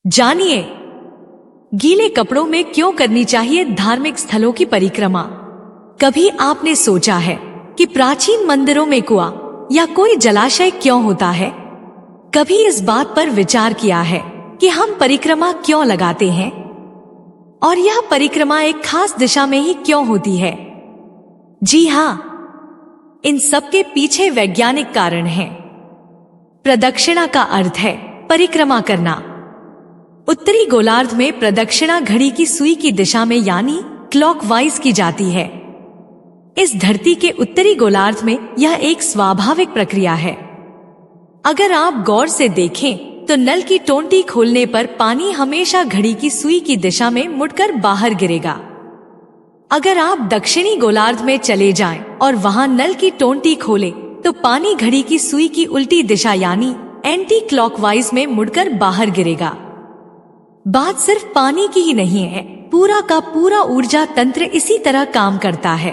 जानिए, गीले कपड़ों में क्यों करनी चाहिए धार्मिक स्थलों की परिक्रमा। कभी आपने सोचा है कि प्राचीन मंदिरों में कुआं या कोई जलाशय क्यों होता है? कभी इस बात पर विचार किया है कि हम परिक्रमा क्यों लगाते हैं और यह परिक्रमा एक खास दिशा में ही क्यों होती है? जी हाँ, इन सब के पीछे वैज्ञानिक कारण हैं। प्रदक्षिणा का अर्थ है परिक्रमा करना। उत्तरी गोलार्ध में प्रदक्षिणा घड़ी की सुई की दिशा में यानी क्लॉकवाइज की जाती है। इस धरती के उत्तरी गोलार्ध में यह एक स्वाभाविक प्रक्रिया है। अगर आप गौर से देखें तो नल की टोंटी खोलने पर पानी हमेशा घड़ी की सुई की दिशा में मुड़कर बाहर गिरेगा। अगर आप दक्षिणी गोलार्ध में चले जाएं और वहां नल की टोंटी खोलें तो पानी घड़ी की सुई की उल्टी दिशा यानी एंटी क्लॉकवाइज में मुड़कर बाहर गिरेगा। बात सिर्फ पानी की ही नहीं है, पूरा का पूरा ऊर्जा तंत्र इसी तरह काम करता है।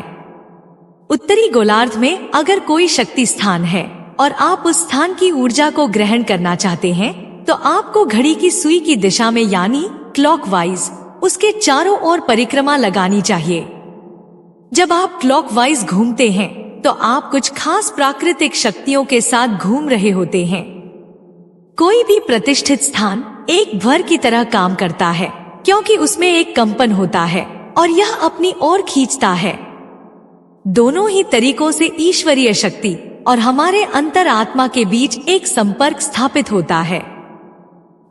उत्तरी गोलार्ध में अगर कोई शक्ति स्थान है और आप उस स्थान की ऊर्जा को ग्रहण करना चाहते हैं तो आपको घड़ी की सुई की दिशा में यानी क्लॉकवाइज उसके चारों ओर परिक्रमा लगानी चाहिए। जब आप क्लॉकवाइज घूमते हैं तो आप कुछ खास प्राकृतिक शक्तियों के साथ घूम रहे होते हैं। कोई भी प्रतिष्ठित स्थान एक भर की तरह काम करता है क्योंकि उसमें एक कंपन होता है और यह अपनी ओर खींचता है। दोनों ही तरीकों से ईश्वरीय शक्ति और हमारे अंतरात्मा के बीच एक संपर्क स्थापित होता है।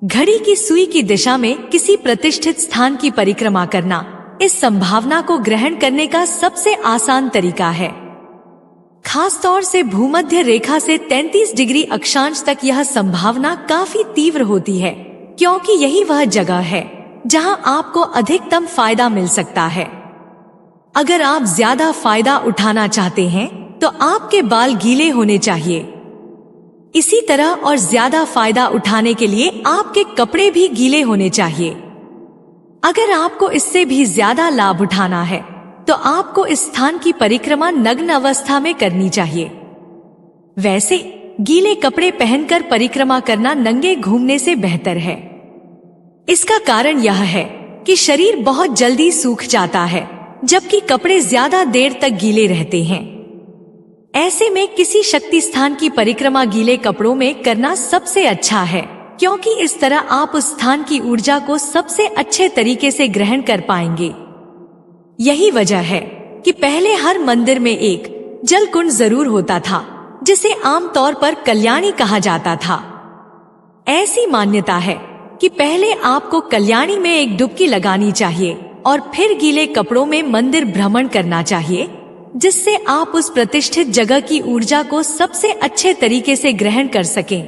घड़ी की सुई की दिशा में किसी प्रतिष्ठित स्थान की परिक्रमा करना इस संभावना को ग्रहण करने का सबसे आसान तरीका है। खास तौर से भूमध्य रेखा से 33 डिग्री अक्षांश तक यह संभावना काफी तीव्र होती है क्योंकि यही वह जगह है जहां आपको अधिकतम फायदा मिल सकता है। अगर आप ज्यादा फायदा उठाना चाहते हैं तो आपके बाल गीले होने चाहिए। इसी तरह और ज्यादा फायदा उठाने के लिए आपके कपड़े भी गीले होने चाहिए। अगर आपको इससे भी ज्यादा लाभ उठाना है तो आपको इस स्थान की परिक्रमा नग्न अवस्था में करनी चाहिए। वैसे गीले कपड़े पहनकर परिक्रमा करना नंगे घूमने से बेहतर है। इसका कारण यह है कि शरीर बहुत जल्दी सूख जाता है जबकि कपड़े ज्यादा देर तक गीले रहते हैं। ऐसे में किसी शक्ति स्थान की परिक्रमा गीले कपड़ों में करना सबसे अच्छा है क्योंकि इस तरह आप उस स्थान की ऊर्जा को सबसे अच्छे तरीके से ग्रहण कर पाएंगे। यही वजह है कि पहले हर मंदिर में एक जल कुंड जरूर होता था जिसे आमतौर पर कल्याणी कहा जाता था। ऐसी मान्यता है कि पहले आपको कल्याणी में एक डुबकी लगानी चाहिए और फिर गीले कपड़ों में मंदिर भ्रमण करना चाहिए जिससे आप उस प्रतिष्ठित जगह की ऊर्जा को सबसे अच्छे तरीके से ग्रहण कर सकें।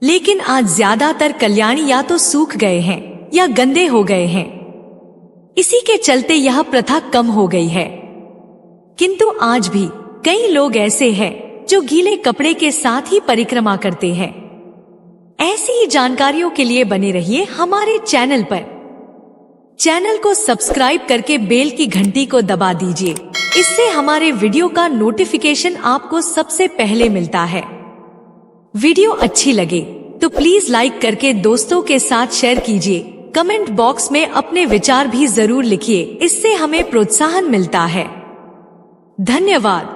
लेकिन आज ज्यादातर कल्याणी या तो सूख गए हैं या गंदे हो गए हैं। इसी के चलते यह प्रथा कम हो गई है। किंतु आज भी कई लोग ऐसे हैं जो गीले कपड़े के साथ ही परिक्रमा करते हैं। ऐसी ही जानकारियों के लिए बने रहिए हमारे चैनल पर। चैनल को सब्सक्राइब करके बेल की घंटी को दबा दीजिए, इससे हमारे वीडियो का नोटिफिकेशन आपको सबसे पहले मिलता है। वीडियो अच्छी लगे तो प्लीज लाइक करके दोस्तों के साथ शेयर कीजिए। कमेंट बॉक्स में अपने विचार भी जरूर लिखिए, इससे हमें प्रोत्साहन मिलता है। धन्यवाद।